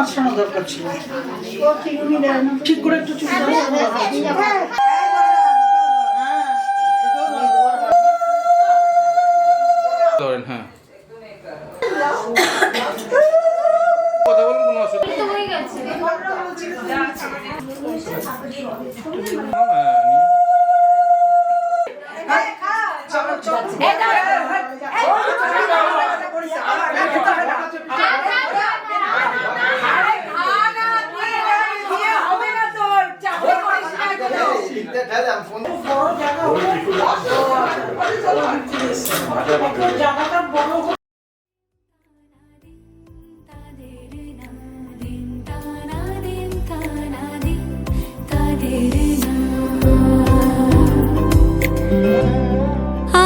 আঁচড়ানো দরকার ছিল। ঠিক করে একটু চুপ করে ধরেন। হ্যাঁ, কথা বলুন, কোনো অসুবিধা নেই।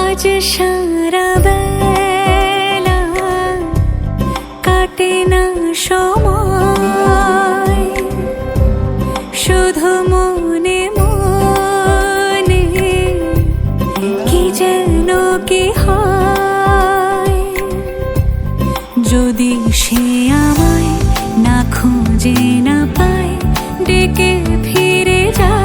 আজ সারা বেলা কাটে না সময়, শুধু মনে মনে কি যেন কি হয়। যদি সে আমায় না খুঁজে না পায়, ডেকে ফিরে যায়।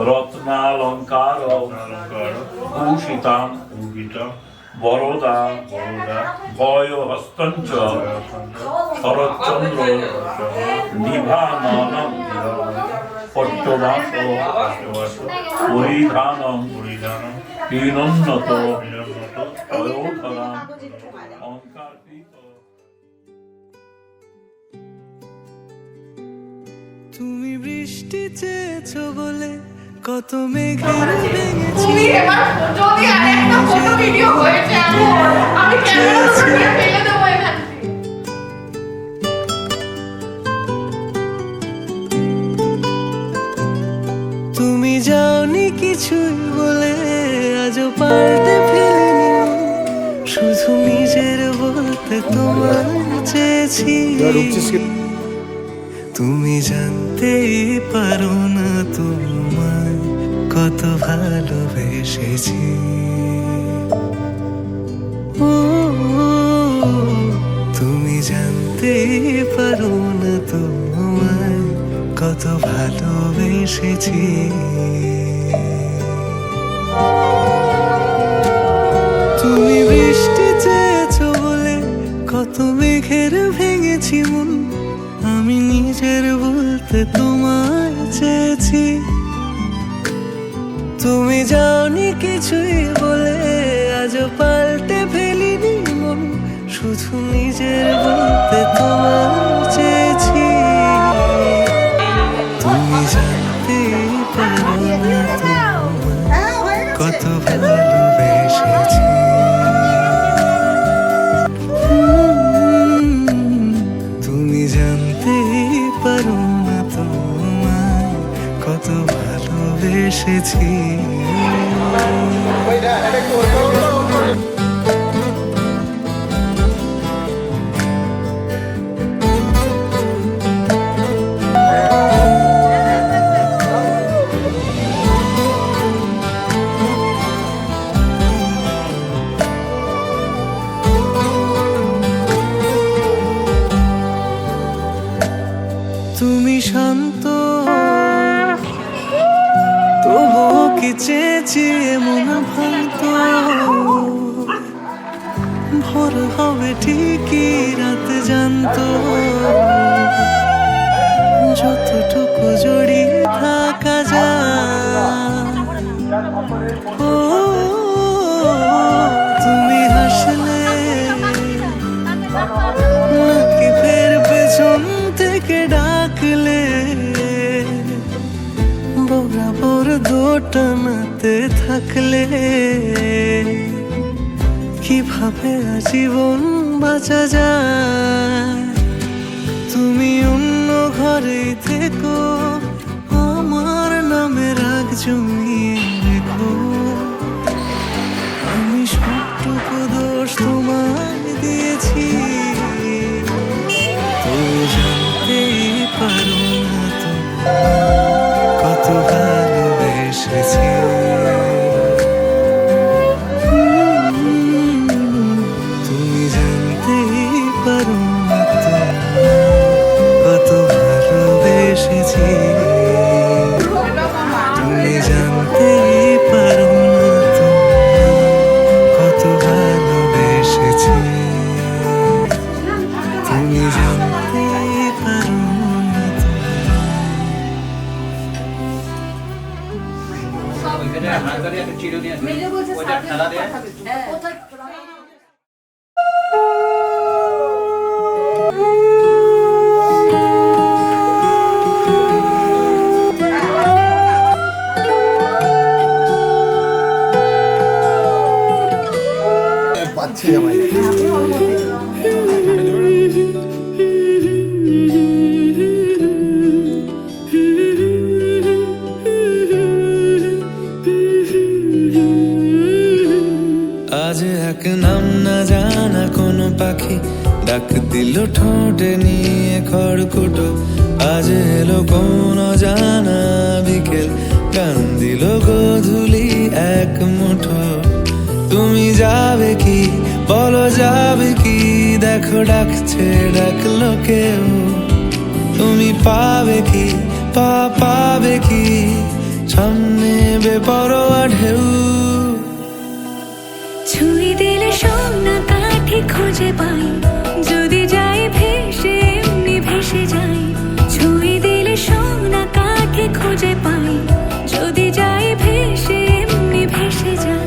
রত্নালঙ্কার ভূষিতাম বরদা ভয় হস্তঞ্চ শরৎচন্দ্র নিভানন পট্টবাস পরিধানম পীনোন্নত পয়োধরাম অঙ্কারকৃত। তুমি বৃষ্টি চেয়েছো বলে কত মেঘের ভেঙেছি, তুমি যাওনি কিছুই বলে আজও পারতে ফেলিনি, শুধু নিজের বলতে তোমার চেয়েছি। তুমি জানতেই পারো না তোমায় কত ভালোবেসেছি। ও তুমি জানতেই পারো না তোমায় কত ভালোবেসেছি। তুমি বৃষ্টি চেয়েছো বলে কত মেঘের ভেঙেছি মন, আমি নিজের বলতে তোমায় চেয়েছি। তুমি যাওনি কিছুই বলে আজও পাল্টে ফেলিনি মন, শুধু নিজের বলতে তোমায় চেয়েছি। তুমি জানতে পারো না তোমায় কত ভালোবেসেছি। তুমি জানতে পারো না তোমায় কত ভালোবেসেছি। চেয়ে মন ভাঙতো ভোর হবে ঠিকই রাত জানতো যতটুকু জড়িয়ে থাকা যায় ও তুমি হাসলে নাকি ফের পেছন থেকে ডাকলে বরাবর দোটানাতে থাকলে কিভাবে আজীবন বাঁচা যায় তুমি অন্য ঘরে থেকো আমার নামে রাগ জমিয়ে রেখো আমি সবটুকু দোষ তোমায় দিয়েছি তুমি জানতেই পারো না কত ভালোবেসেছি তুমি জানতেই পারো না কত ভালোবেসেছি তুমি জানতেই পারো না কত ভালোবেসেছি তুমি জানতেই পারো না মেজো বলছে সাথে পাঠাবে কোথায় পাচ্ছি আমায় আজ এক নাম না জানা কোনো পাখি ডাক দিল ঠোঁটে নিয়ে খড়কুটো আজ এলো কোন জানা বিকেল গান দিল গোধূলি এক মুঠো তুমি যাবে কি বলো যাবে কি দেখো ডাকছে ডাকলো কেউ তুমি পাবে কি পাবে কি সামনে বেপরোয়া ঢেউ ছুঁয়ে দিলে সোনা কাঠি খুঁজে পাই যদি যাই ভেসে এমনি ভেসে যাই ছুঁয়ে দিলে সোনা কাঠি খুঁজে পাই যদি যাই ভেসে এমনি ভেসে যাই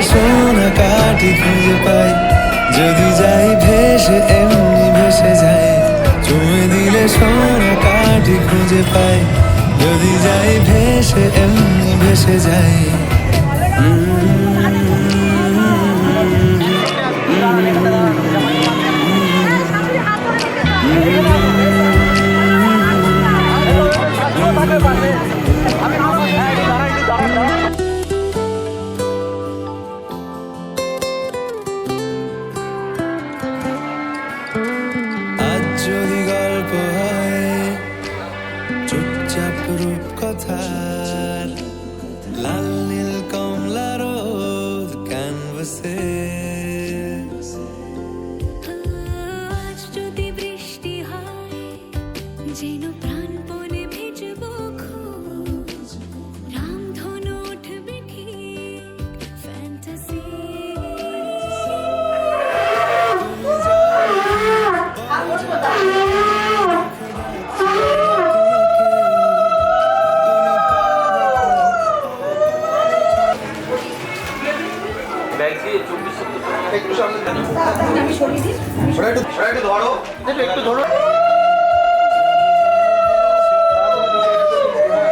সোনা কাঠি খুঁজে পাই যদি যাই ভেসে এমনি ভেসে যাই চুমে দিলে সোনা কাঠি খুঁজে পাই যদি যাই ভেসে এমনি ভেসে যাই যদি গল্প হয় চুপচাপ রূপকথার লাল নীল কমলা রোদ ক্যানভাসে আজ যদি বৃষ্টি হয় যেন প্রাণপণে ভেজবো খোঁজ রামধনু উঠবে ঠিক ফ্যান্টাসি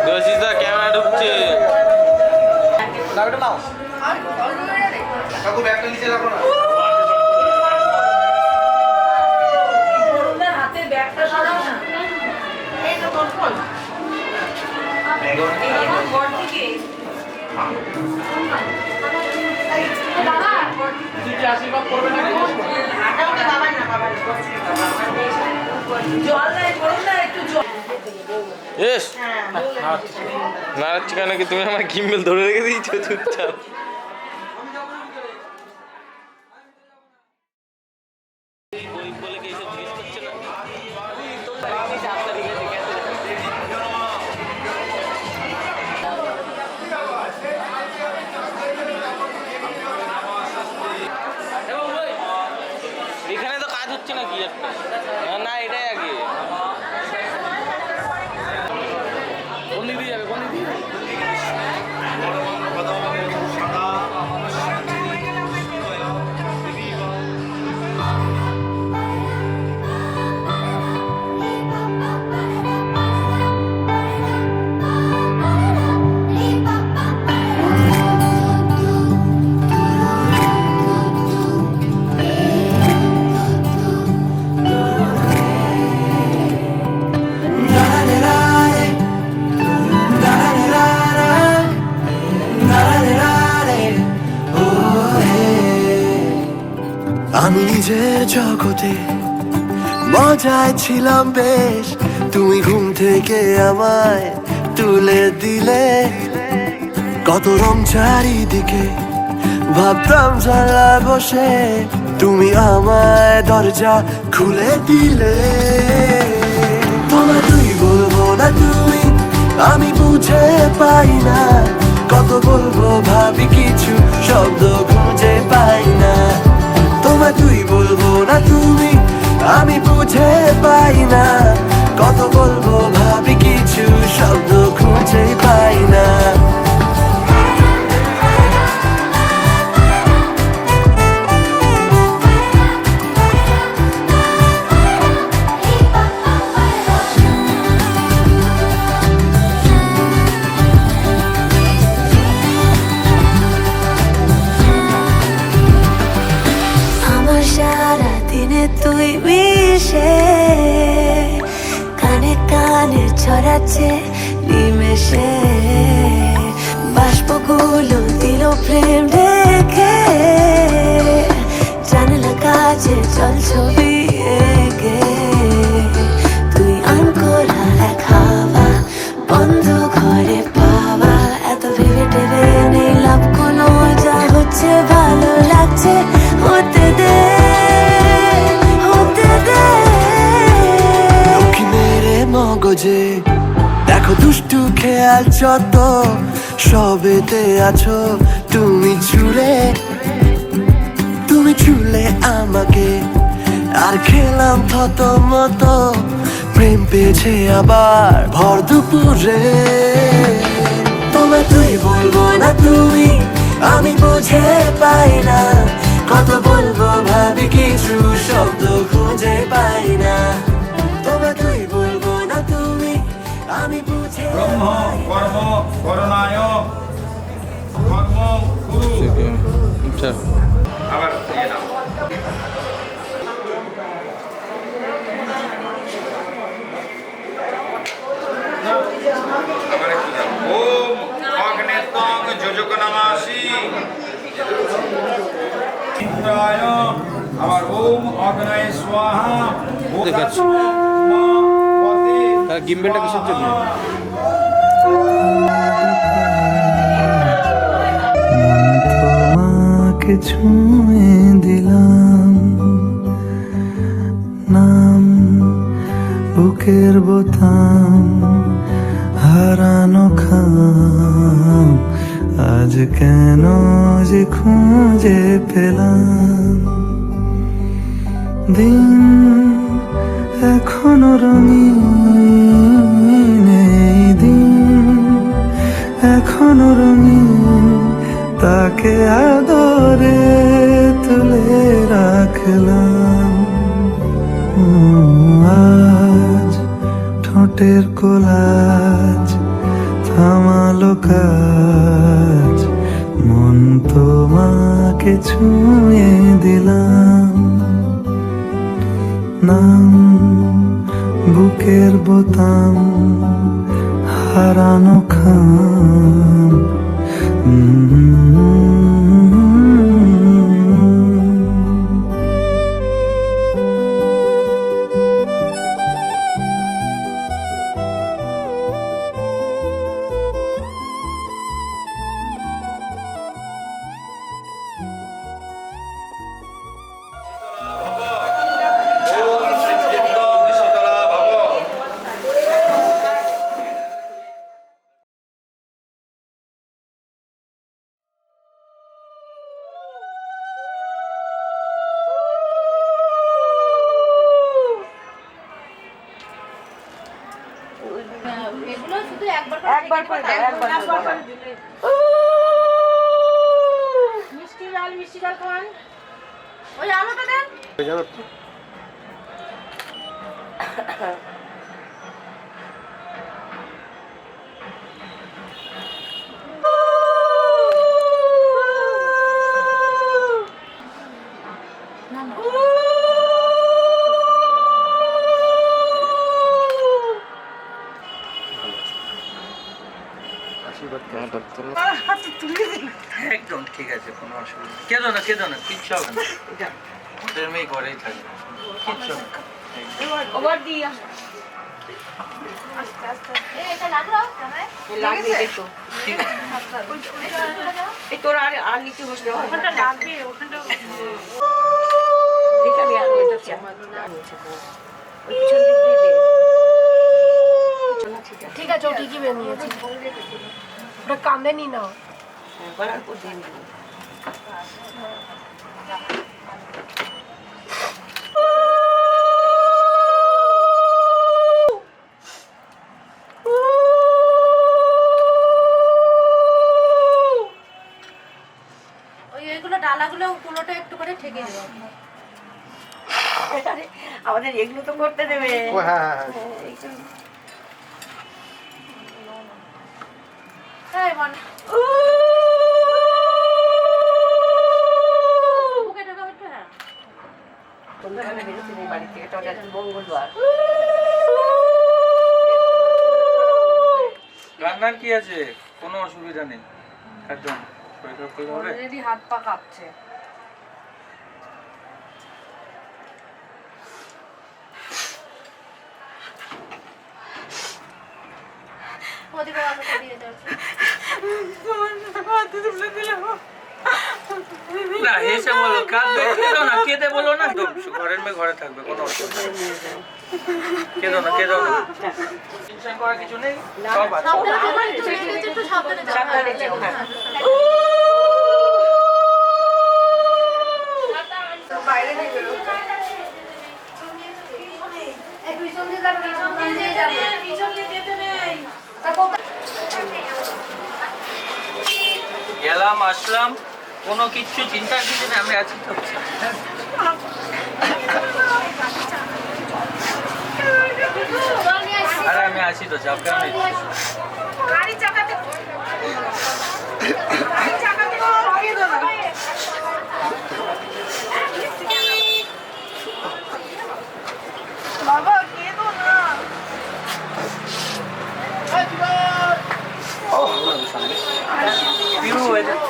দেবাশিসদা ক্যামেরা ঢুকছে। হাতের ব্যাগটা সরাও না। এই তো কন্ট্রোল। এই ঘর থেকে দাদা তুই কি আশীর্বাদ করবে না? হাঁটাওটা বাবা না, বাবা জল দেয়, করুন না একটু জল। এস নাড়াচ্ছি কেন কি? তুমি আমার গিম্বেল ধরে রেখে দিয়েছো চুপচাপ। এখানে তো কাজ হচ্ছে না কি একটা? না এটাই আগে। কোন দিকে যাবে? কোন দিকে? আমি নিজের জগতে মজায় ছিলাম বেশ, তুমি ঘুম থেকে আমায় তুলে দিলে। কত রং চারিদিকে ভাবতাম জানলায় বসে, তুমি আমায় দরজা খুলে দিলে। তোমায় তুই বলবো না তুমি, আমি বুঝে পাই না। কত বলবো ভাবি কিছু শব্দ খুঁজে পাই না। তোমায় তুই বলবো না তুমি, আমি বুঝে পাই না। কত বলবো ভাবি কিছু শব্দ খুঁজে পাই না। তুই মিশে কানে কানে ছড়াচ্ছে নিমেষে, বাষ্পগুলো দিল প্রেম ঢেকে, জানলা কাছে চল ছবি এঁকে। তুই আনকোরা এক হাওয়া, বন্ধ ঘরে পাওয়া, এত ভেবে টেবে নেই লাভ কোনো, যা হচ্ছে ভালো লাগছে হতে দে। মগজে দেখো দুষ্টু খেয়াল যত, সবেতে আছো তুমি চুলে। তুমি চুলে আমাকে আর খেলাম থত মতো, প্রেম পেয়েছে আবার ভর দুপুরে। তোমায় তুই বলবো না তুমি, আমি বুঝে পাই না। কত বলবো ভাবি কিছু শব্দ খুঁজে পাই না। তোমায় তুই বলবো না তুমি, আমি বুঝে ব্রহ্ম কর্ম করণায় কর্ম কুরু। আচ্ছা আবার ইয়ে নাও। আবার একটু দাও। ওম অগ্নেত্বং যোজকনামাসি ইন্দ্রায়। আবার ওম অগ্নয়ে স্বাহা। দেখাচ্ছি গিম্বেলটা কিসের জন্য? তোমাকে ছুঁয়ে দিলাম, নাম বুকের বোতাম, হারানো খাম, আজ কেন যে খুঁজে পেলাম। দিন এখনো রঙিন, এই দিন এখনো রঙিন, তাকে আদর করে তুলে রাখলাম আজ ঠোঁটের কোলাজ থামালো কাজ মন তোমাকে ছুঁয়ে দিলাম নাম বুকের বোতাম হারানো খাম এগুলো শুধু একবার করে দিলে মিষ্টি ডাল খান ওই আলোটা দেন একদম ঠিক আছে, কোনো অসুবিধা নেই। কেঁদো না কিচ্ছু হবে না। ওদের মেয়ে ঘরেই থাকবে, কিচ্ছু হবে না। ওভার দিয়া এটা লাগলো লাগবে দেখো ঠিক আছে। এই তোর আর নিচে বসলে ওখানটা লাগবে ওখানটা এটা আমি আর এটা চাই ওই পিছন দিক দিয়ে দে ঠিক আছে ও ঠিকই বেরিয়েছে ওটা কাঁদে নি না বলার পর দিন ওই এইগুলো ডালাগুলো কুলোটা একটু করে ঠেকে দেবো আমাদের এগুলো তো করতে দেবে হ্যাঁ মানে বুকে ঢোকা হচ্ছে হ্যাঁ সন্ধ্যাবেলা বেরোতে নেই বাড়ি থেকে এটা মঙ্গলবার রান্নার কি আছে, কোনো অসুবিধা নেই। একদম অলরেডি হাত পা কাঁপছে ওদিকে আলোটা দিয়ে দাও না এসে বলো, কাঁদবে, কেঁদে বলো না। ঘরের মেয়ে ঘরে থাকবে, কোনো অসুবিধা নেই। কেঁদো না টেনশন করার কিছু নেই, সব আছে। একটু সাবধানে যাও সাবধানে যেও হ্যাঁ বাইরে দিয়ে বেরো এই পিছন দিয়ে যাবে পিছন দিয়ে যেতে নেই গেলাম আসলাম, কোনো কিচ্ছু চিন্তার কিছু নেই, আমি আছি তো। আরে আমি আছি তো, চাপ কেন নিচ্ছি? গাড়ি চাকাতে লাগিয়ে দাও বাবা কেঁদো না পিউ হয়ে যায়।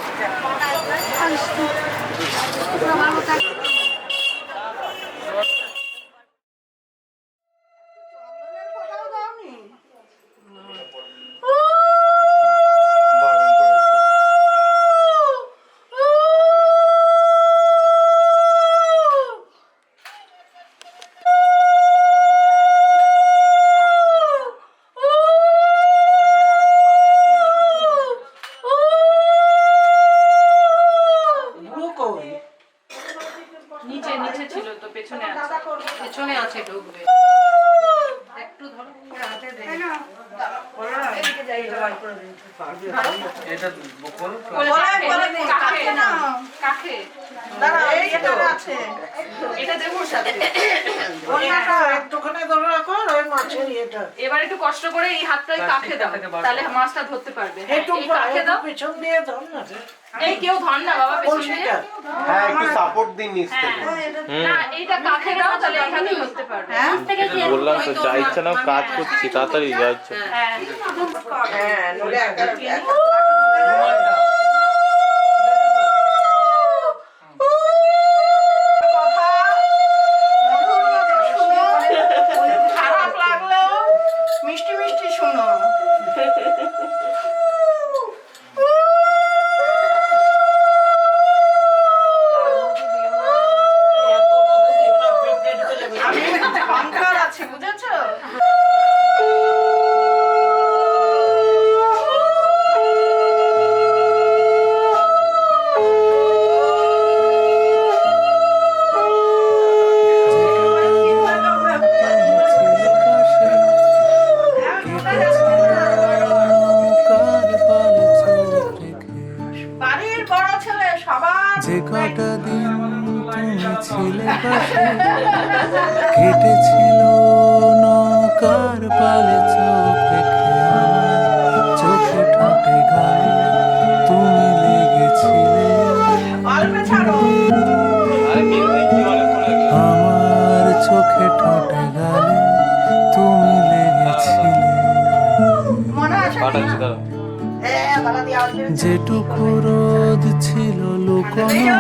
নিচে ছিল তো পেছনে আছে ঢুকবে একটু ধরো হাতে দে এটা বল কাকে আছে এটা দেবো সাথে একটুখানি ধরে রাখো আর ওই মাছের ইয়েটা এবার একটু কষ্ট করে এই হাতটা কাকে দাও তাহলে মাছটা ধরতে পারবে একটু এই কাকে দাও পিছন দিয়ে ধর না এই কেউ ধর না বাবা পেছন দিয়ে হ্যাঁ একটু সাপোর্ট দিন নিচ থেকে না এইটা কাকে দাও তাহলে এই হাতে ধরতে পারবে বললাম তো যা ইচ্ছা নাও কাজ করছি তাড়াতাড়ি যাচ্ছে হ্যাঁ হ্যাঁ নলে খারাপ লাগলেও মিষ্টি মিষ্টি শোনো আমি অহংকার আছে বুঝেছো বাড়ির বড় ছেলে সবার যে কটা দিন তুমি ছিলে পাশে কেটেছিল নৌকার পালে চোখ রেখে আমার চোখে ঠোঁটে গায়ে তুমি লেগেছিলে অল্পে ছাড়ো আমার চোখে ঠোঁটে গালে তুমি লেগেছিলে মনে আছে পাঠাচ্ছি দাঁড়া হ্যাঁ বাবা দিয়ে আসবে যেটুকু রোদ ছিল লুকোনো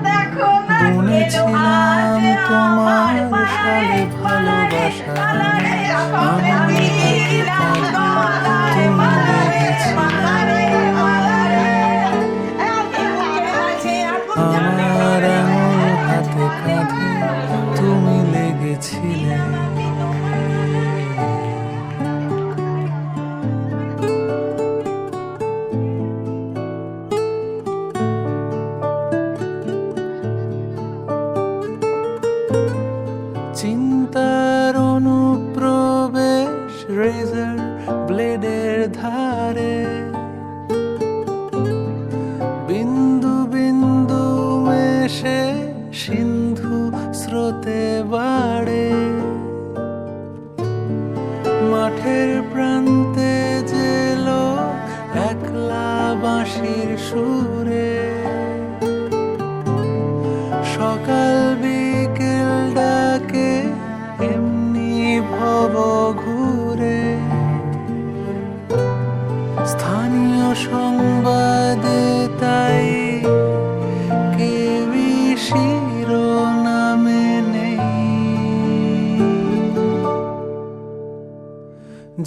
দেখো না বুনেছিলাম তোমার সালে ভালোবাসা আমার তুমি লেগেছিলে আমার আঙুল হাতে কাঁধে তুমি লেগেছিলে চিন্তার অনুপ্রবেশ রেজার ব্লেডের ধারে বিন্দু বিন্দু মেশে সিন্ধু স্রোতে বাড়ে মাঠের প্রান্তে জেলো একলা বাঁশির সুরে সকাল বিকেল ডাকে এমনি ভব ঘুরে স্থানীয় সংবাদে তাই কেউই শিরোনামে নেই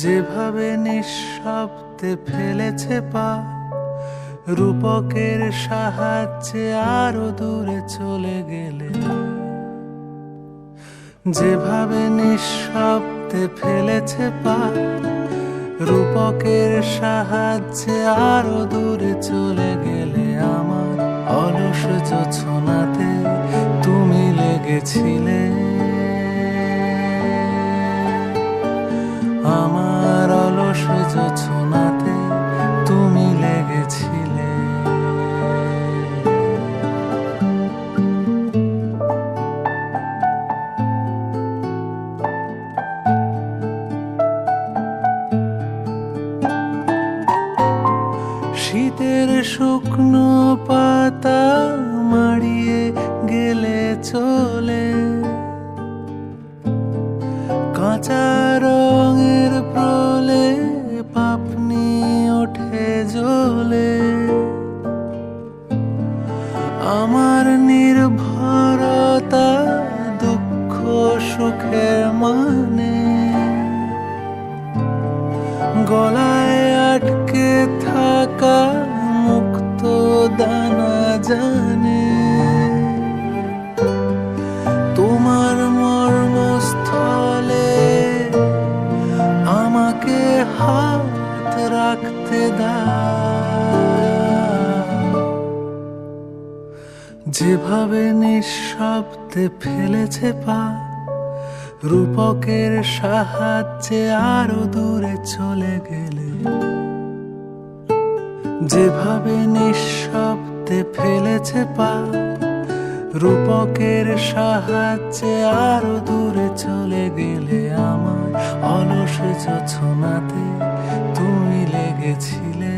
যেভাবে নিঃশব্দে ফেলেছে পা রূপকের সাহায্যে আরো দূরে চলে গেলে যেভাবে নিঃশব্দে ফেলেছে পা রূপকের সাহায্যে আরো দূরে চলে গেলে আমার অলস জোছনাতে তুমি লেগেছিলে আমার অলস জোছনাতে তুমি লেগেছিলে শীতের শুকনো পাতা মাড়িয়ে গেলে চলে কাঁচা রঙের প্রলে পাপনি ওঠে জ্বলে আমার নির্ভরতা দুঃখ সুখের মানে গলায় আটকে থাকা মুক্ত দানা জানে তোমার মর্মস্থলে আমাকে হাত রাখতে দাও যেভাবে নিঃশব্দে ফেলেছে পা রূপকের সাহায্যে আরো দূরে চলে গেলে, যেভাবে নিঃশব্দে ফেলেছে পা, রূপকের সাহায্যে আরো দূরে চলে গেলে আমার অলস জোছনাতে তুমি লেগেছিলে,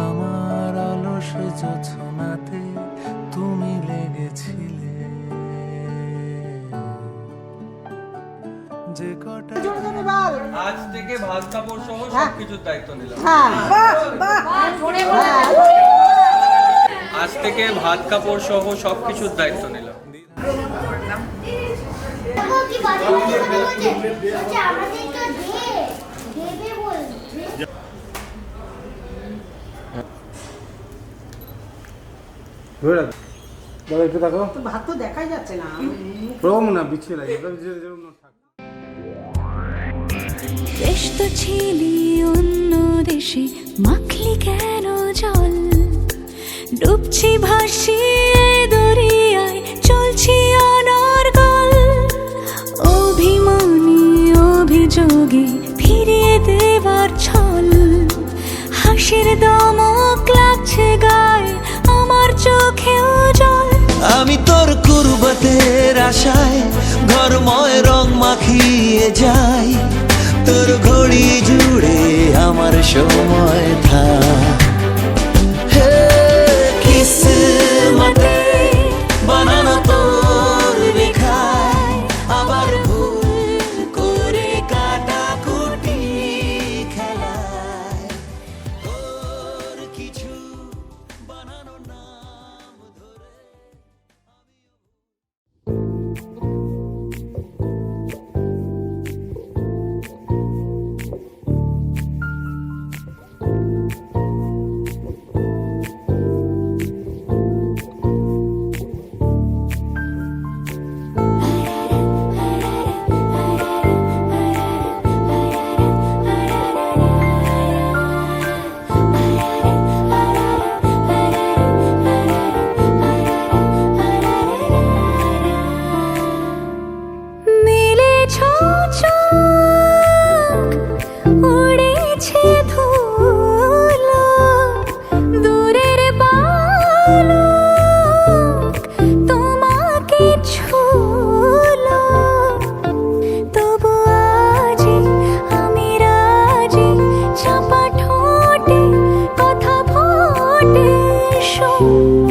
আমার অলস জোছনাতে তুমি লেগেছিলে। যে কটা আজ থেকে ভাত কাপড় সহ সবকিছুর দায়িত্ব নিলাম। আজ থেকে ভাত কাপড় সহ সবকিছুর দায়িত্ব নিলাম। ভাত তো দেখাই যাচ্ছে না। বেশ তো ছিলি অন্য দেশে, মাখলি কেন জল? ডুবছি ভাসি দরিয়ায়, চলছি অনর্গল। অভিমানী অভিযোগে ফিরিয়ে দেবার ছল, হাসির দমক লাগছে গায়ে, আমার চোখেও জল। আমি তোর কুরবাতের আশায় ঘরময় রং মাখিয়ে যাই, তোর ঘড়ি জুড়ে আমার সময় থাক। হে কিসমতে বানানো তোর রেখায়, আবার ভুল করে কাটাকুটি খেলায়, তোর কিছু বানানো নাম ধরে। মেলেছ চোখ, উড়েছে ধুলো, দূরের বালক তোমাকে ছুলো। তবু আজি আমি রাজি, চাপা ঠোঁটে কথা ফোটে শোন।